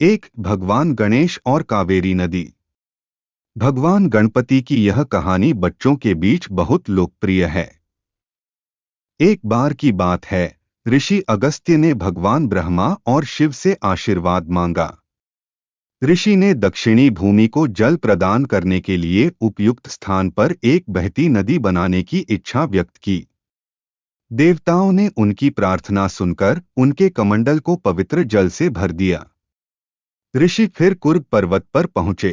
एक भगवान गणेश और कावेरी नदी। भगवान गणपति की यह कहानी बच्चों के बीच बहुत लोकप्रिय है। एक बार की बात है, ऋषि अगस्त्य ने भगवान ब्रह्मा और शिव से आशीर्वाद मांगा। ऋषि ने दक्षिणी भूमि को जल प्रदान करने के लिए उपयुक्त स्थान पर एक बहती नदी बनाने की इच्छा व्यक्त की। देवताओं ने उनकी प्रार्थना सुनकर उनके कमंडल को पवित्र जल से भर दिया। ऋषि फिर कुर्ग पर्वत पर पहुंचे।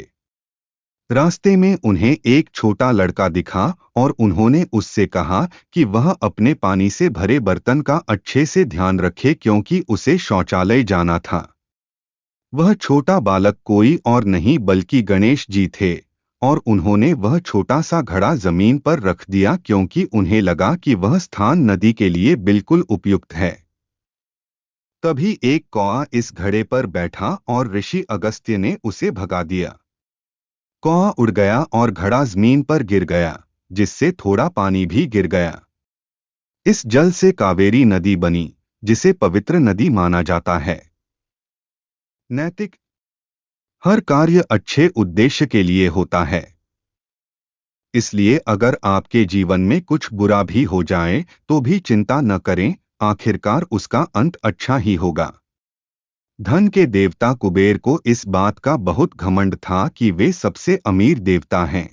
रास्ते में उन्हें एक छोटा लड़का दिखा और उन्होंने उससे कहा कि वह अपने पानी से भरे बर्तन का अच्छे से ध्यान रखे क्योंकि उसे शौचालय जाना था। वह छोटा बालक कोई और नहीं बल्कि गणेश जी थे और उन्होंने वह छोटा सा घड़ा जमीन पर रख दिया क्योंकि उन्हें लगा कि वह स्थान नदी के लिए बिल्कुल उपयुक्त है। तभी एक कौआ इस घड़े पर बैठा और ऋषि अगस्त्य ने उसे भगा दिया। कौआ उड़ गया और घड़ा जमीन पर गिर गया, जिससे थोड़ा पानी भी गिर गया। इस जल से कावेरी नदी बनी, जिसे पवित्र नदी माना जाता है। नैतिक। हर कार्य अच्छे उद्देश्य के लिए होता है। इसलिए अगर आपके जीवन में कुछ बुरा भी हो जाए तो भी चिंता न करें, आखिरकार उसका अंत अच्छा ही होगा। धन के देवता कुबेर को इस बात का बहुत घमंड था कि वे सबसे अमीर देवता हैं।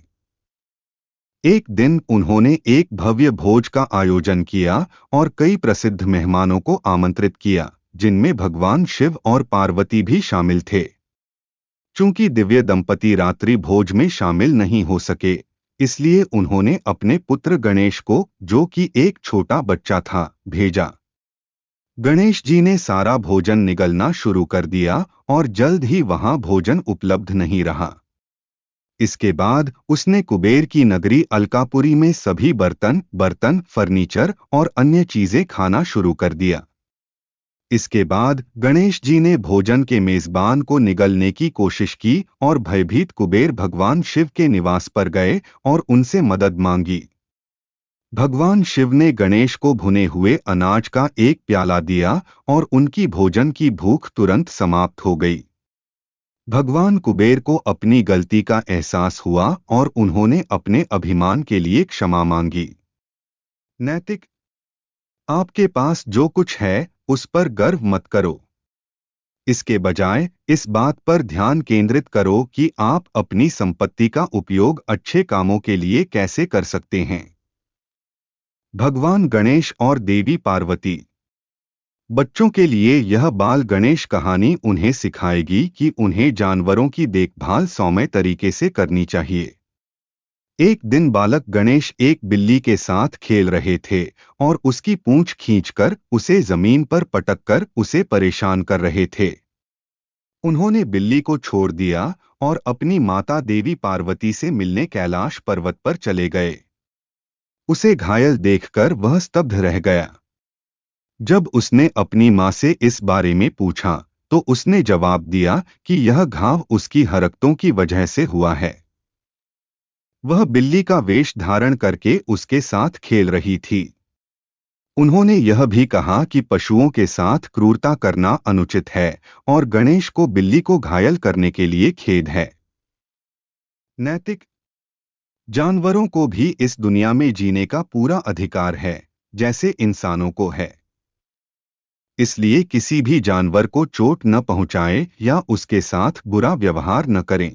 एक दिन उन्होंने एक भव्य भोज का आयोजन किया और कई प्रसिद्ध मेहमानों को आमंत्रित किया, जिनमें भगवान शिव और पार्वती भी शामिल थे। चूंकि दिव्य दंपति रात्रि भोज में शामिल नहीं हो सके, इसलिए उन्होंने अपने पुत्र गणेश को, जो कि एक छोटा बच्चा था, भेजा। गणेश जी ने सारा भोजन निगलना शुरू कर दिया और जल्द ही वहां भोजन उपलब्ध नहीं रहा। इसके बाद उसने कुबेर की नगरी अलकापुरी में सभी बर्तन, फर्नीचर और अन्य चीजें खाना शुरू कर दिया। इसके बाद गणेश जी ने भोजन के मेजबान को निगलने की कोशिश की और भयभीत कुबेर भगवान शिव के निवास पर गए और उनसे मदद मांगी। भगवान शिव ने गणेश को भुने हुए अनाज का एक प्याला दिया और उनकी भोजन की भूख तुरंत समाप्त हो गई। भगवान कुबेर को अपनी गलती का एहसास हुआ और उन्होंने अपने अभिमान के लिए क्षमा मांगी। नैतिक। आपके पास जो कुछ है उस पर गर्व मत करो। इसके बजाय इस बात पर ध्यान केंद्रित करो कि आप अपनी संपत्ति का उपयोग अच्छे कामों के लिए कैसे कर सकते हैं। भगवान गणेश और देवी पार्वती। बच्चों के लिए यह बाल गणेश कहानी उन्हें सिखाएगी कि उन्हें जानवरों की देखभाल सौम्य तरीके से करनी चाहिए। एक दिन बालक गणेश एक बिल्ली के साथ खेल रहे थे और उसकी पूंछ खींचकर उसे जमीन पर पटककर उसे परेशान कर रहे थे। उन्होंने बिल्ली को छोड़ दिया और अपनी माता देवी पार्वती से मिलने कैलाश पर्वत पर चले गए। उसे घायल देखकर वह स्तब्ध रह गया। जब उसने अपनी मां से इस बारे में पूछा तो उसने जवाब दिया कि यह घाव उसकी हरकतों की वजह से हुआ है। वह बिल्ली का वेश धारण करके उसके साथ खेल रही थी। उन्होंने यह भी कहा कि पशुओं के साथ क्रूरता करना अनुचित है और गणेश को बिल्ली को घायल करने के लिए खेद है। नैतिक। जानवरों को भी इस दुनिया में जीने का पूरा अधिकार है, जैसे इंसानों को है। इसलिए किसी भी जानवर को चोट न पहुंचाएं या उसके साथ बुरा व्यवहार न करें।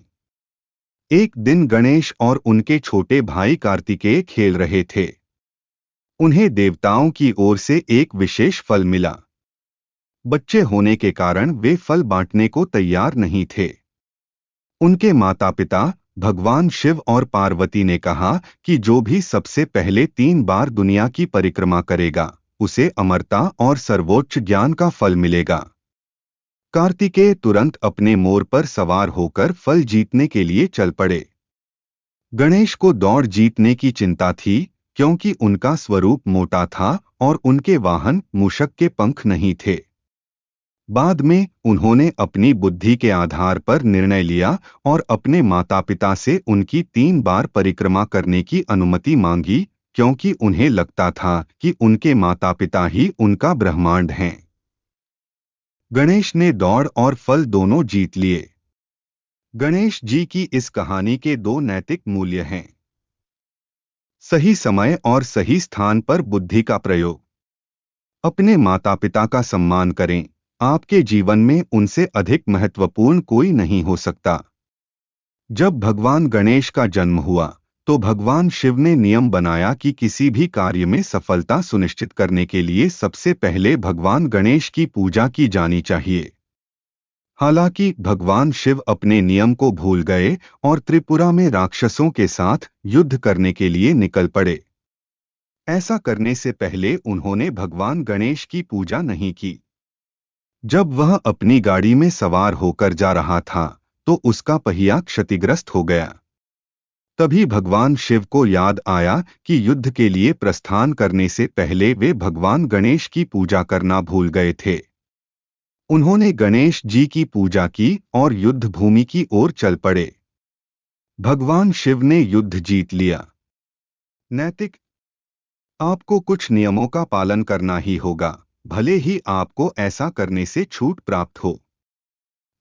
एक दिन गणेश और उनके छोटे भाई कार्तिकेय खेल रहे थे। उन्हें देवताओं की ओर से एक विशेष फल मिला। बच्चे होने के कारण वे फल बांटने को तैयार नहीं थे। उनके माता पिता भगवान शिव और पार्वती ने कहा कि जो भी सबसे पहले 3 बार दुनिया की परिक्रमा करेगा, उसे अमरता और सर्वोच्च ज्ञान का फल मिलेगा। कार्तिकेय तुरंत अपने मोर पर सवार होकर फल जीतने के लिए चल पड़े। गणेश को दौड़ जीतने की चिंता थी क्योंकि उनका स्वरूप मोटा था और उनके वाहन मूषक के पंख नहीं थे। बाद में उन्होंने अपनी बुद्धि के आधार पर निर्णय लिया और अपने माता पिता से उनकी 3 बार परिक्रमा करने की अनुमति मांगी क्योंकि उन्हें लगता था कि उनके माता पिता ही उनका ब्रह्मांड हैं। गणेश ने दौड़ और फल दोनों जीत लिए। गणेश जी की इस कहानी के दो नैतिक मूल्य हैं। सही समय और सही स्थान पर बुद्धि का प्रयोग। अपने माता पिता का सम्मान करें। आपके जीवन में उनसे अधिक महत्वपूर्ण कोई नहीं हो सकता। जब भगवान गणेश का जन्म हुआ तो भगवान शिव ने नियम बनाया कि किसी भी कार्य में सफलता सुनिश्चित करने के लिए सबसे पहले भगवान गणेश की पूजा की जानी चाहिए। हालांकि भगवान शिव अपने नियम को भूल गए और त्रिपुरा में राक्षसों के साथ युद्ध करने के लिए निकल पड़े। ऐसा करने से पहले उन्होंने भगवान गणेश की पूजा नहीं की। जब वह अपनी गाड़ी में सवार होकर जा रहा था तो उसका पहिया क्षतिग्रस्त हो गया। तभी भगवान शिव को याद आया कि युद्ध के लिए प्रस्थान करने से पहले वे भगवान गणेश की पूजा करना भूल गए थे। उन्होंने गणेश जी की पूजा की और युद्ध भूमि की ओर चल पड़े। भगवान शिव ने युद्ध जीत लिया। नैतिक। आपको कुछ नियमों का पालन करना ही होगा, भले ही आपको ऐसा करने से छूट प्राप्त हो।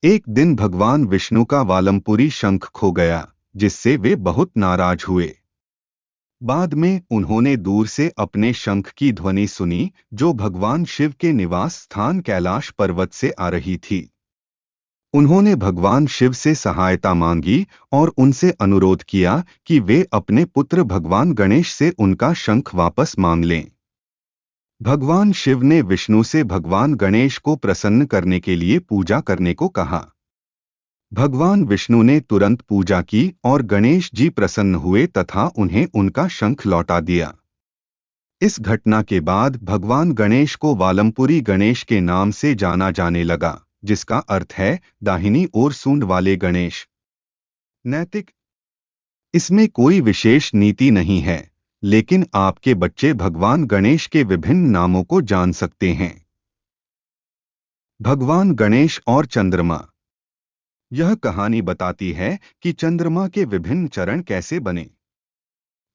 एक दिन भगवान विष्णु का वालमपुरी शंख खो गया, जिससे वे बहुत नाराज हुए। बाद में उन्होंने दूर से अपने शंख की ध्वनि सुनी, जो भगवान शिव के निवास स्थान कैलाश पर्वत से आ रही थी। उन्होंने भगवान शिव से सहायता मांगी और उनसे अनुरोध किया कि वे अपने पुत्र भगवान गणेश से उनका शंख वापस मांग लें। भगवान शिव ने विष्णु से भगवान गणेश को प्रसन्न करने के लिए पूजा करने को कहा। भगवान विष्णु ने तुरंत पूजा की और गणेश जी प्रसन्न हुए तथा उन्हें उनका शंख लौटा दिया। इस घटना के बाद भगवान गणेश को वालमपुरी गणेश के नाम से जाना जाने लगा, जिसका अर्थ है दाहिनी ओर सूंड वाले गणेश। नैतिक। इसमें कोई विशेष नीति नहीं है, लेकिन आपके बच्चे भगवान गणेश के विभिन्न नामों को जान सकते हैं। भगवान गणेश और चंद्रमा। यह कहानी बताती है कि चंद्रमा के विभिन्न चरण कैसे बने।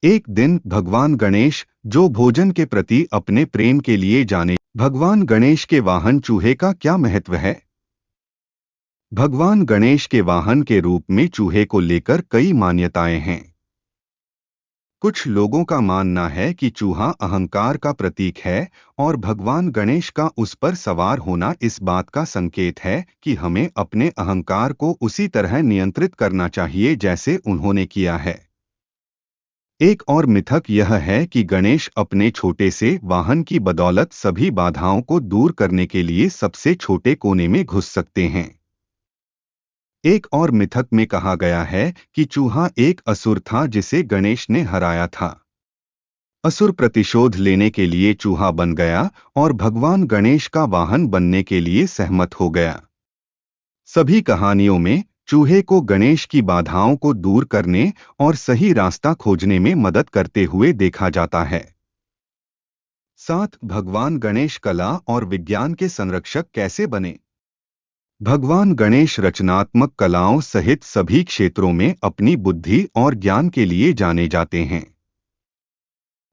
एक दिन भगवान गणेश, जो भोजन के प्रति अपने प्रेम के लिए जाने, भगवान गणेश के वाहन चूहे का क्या महत्व है? भगवान गणेश के वाहन के रूप में चूहे को लेकर कई मान्यताएं हैं। कुछ लोगों का मानना है कि चूहा अहंकार का प्रतीक है और भगवान गणेश का उस पर सवार होना इस बात का संकेत है कि हमें अपने अहंकार को उसी तरह नियंत्रित करना चाहिए जैसे उन्होंने किया है। एक और मिथक यह है कि गणेश अपने छोटे से वाहन की बदौलत सभी बाधाओं को दूर करने के लिए सबसे छोटे कोने में घुस सकते हैं। एक और मिथक में कहा गया है कि चूहा एक असुर था जिसे गणेश ने हराया था। असुर प्रतिशोध लेने के लिए चूहा बन गया और भगवान गणेश का वाहन बनने के लिए सहमत हो गया। सभी कहानियों में चूहे को गणेश की बाधाओं को दूर करने और सही रास्ता खोजने में मदद करते हुए देखा जाता है। 7. भगवान गणेश कला और विज्ञान के संरक्षक कैसे बने? भगवान गणेश रचनात्मक कलाओं सहित सभी क्षेत्रों में अपनी बुद्धि और ज्ञान के लिए जाने जाते हैं।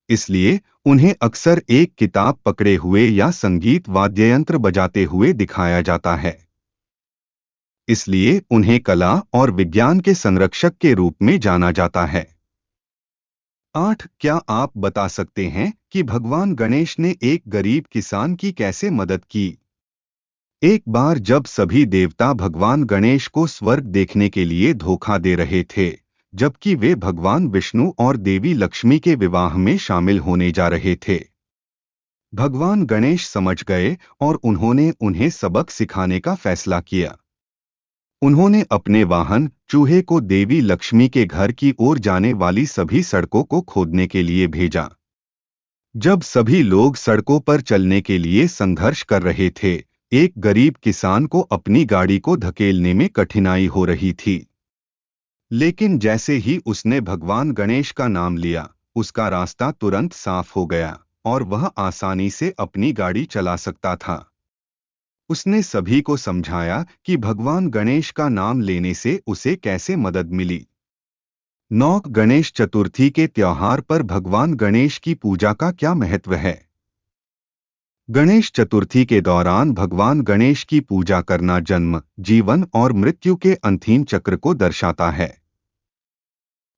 इसलिए उन्हें अक्सर एक किताब पकड़े हुए या संगीत वाद्ययंत्र बजाते हुए दिखाया जाता है। इसलिए उन्हें कला और विज्ञान के संरक्षक के रूप में जाना जाता है। 8. क्या आप बता सकते हैं कि भगवान गणेश ने एक गरीब किसान की कैसे मदद की? एक बार जब सभी देवता भगवान गणेश को स्वर्ग देखने के लिए धोखा दे रहे थे, जबकि वे भगवान विष्णु और देवी लक्ष्मी के विवाह में शामिल होने जा रहे थे। भगवान गणेश समझ गए और उन्होंने उन्हें सबक सिखाने का फैसला किया। उन्होंने अपने वाहन चूहे को देवी लक्ष्मी के घर की ओर जाने वाली सभी सड़कों को खोदने के लिए भेजा। जब सभी लोग सड़कों पर चलने के लिए संघर्ष कर रहे थे, एक गरीब किसान को अपनी गाड़ी को धकेलने में कठिनाई हो रही थी। लेकिन जैसे ही उसने भगवान गणेश का नाम लिया, उसका रास्ता तुरंत साफ हो गया और वह आसानी से अपनी गाड़ी चला सकता था। उसने सभी को समझाया कि भगवान गणेश का नाम लेने से उसे कैसे मदद मिली। 9. गणेश चतुर्थी के त्योहार पर भगवान गणेश की पूजा का क्या महत्व है? गणेश चतुर्थी के दौरान भगवान गणेश की पूजा करना जन्म, जीवन और मृत्यु के अंतिम चक्र को दर्शाता है।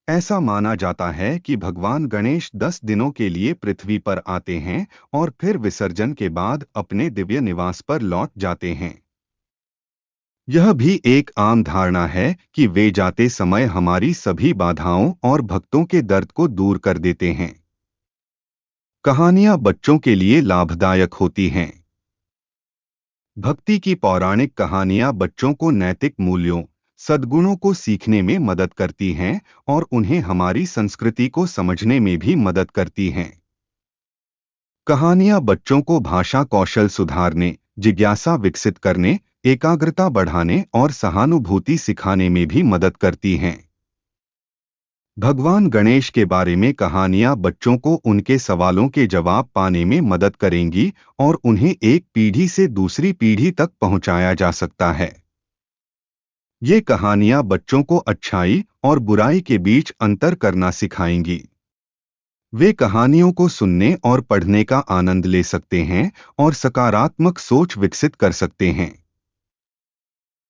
ऐसा माना जाता है कि भगवान गणेश 10 दिनों के लिए पृथ्वी पर आते हैं और फिर विसर्जन के बाद अपने दिव्य निवास पर लौट जाते हैं। यह भी एक आम धारणा है कि वे जाते समय हमारी सभी बाधाओं और भक्तों के दर्द को दूर कर देते हैं। कहानियां बच्चों के लिए लाभदायक होती हैं। भक्ति की पौराणिक कहानियां बच्चों को नैतिक मूल्यों, सद्गुणों को सीखने में मदद करती हैं और उन्हें हमारी संस्कृति को समझने में भी मदद करती हैं। कहानियां बच्चों को भाषा कौशल सुधारने, जिज्ञासा विकसित करने, एकाग्रता बढ़ाने और सहानुभूति सिखाने में भी मदद करती हैं। भगवान गणेश के बारे में कहानियां बच्चों को उनके सवालों के जवाब पाने में मदद करेंगी और उन्हें एक पीढ़ी से दूसरी पीढ़ी तक पहुंचाया जा सकता है। ये कहानियां बच्चों को अच्छाई और बुराई के बीच अंतर करना सिखाएंगी। वे कहानियों को सुनने और पढ़ने का आनंद ले सकते हैं और सकारात्मक सोच विकसित कर सकते हैं।